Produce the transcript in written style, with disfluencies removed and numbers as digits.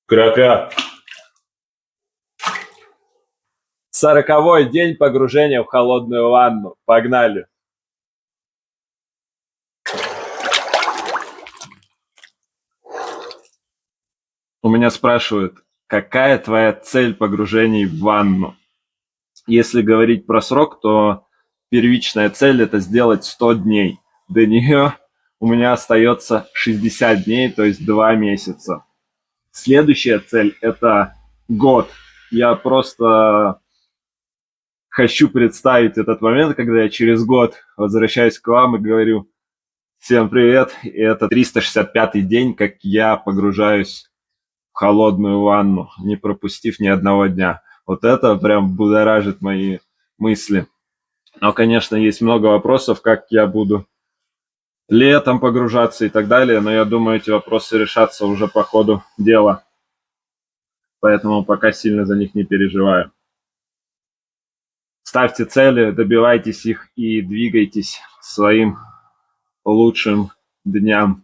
Кря-кря. 40-й день погружения в холодную ванну. Погнали. У меня спрашивают, какая твоя цель погружений в ванну? Если говорить про срок, то первичная цель – это сделать 100 дней. До нее у меня остается 60 дней, то есть 2 месяца. Следующая цель – это год. Я просто хочу представить этот момент, когда я через год возвращаюсь к вам и говорю: всем привет, и это 365-й день, как я погружаюсь в холодную ванну, не пропустив ни одного дня. Вот это прям будоражит мои мысли. Но, конечно, есть много вопросов, как я буду летом погружаться и так далее, но я думаю, эти вопросы решатся уже по ходу дела, поэтому пока сильно за них не переживаю. Ставьте цели, добивайтесь их и двигайтесь к своим лучшим дням.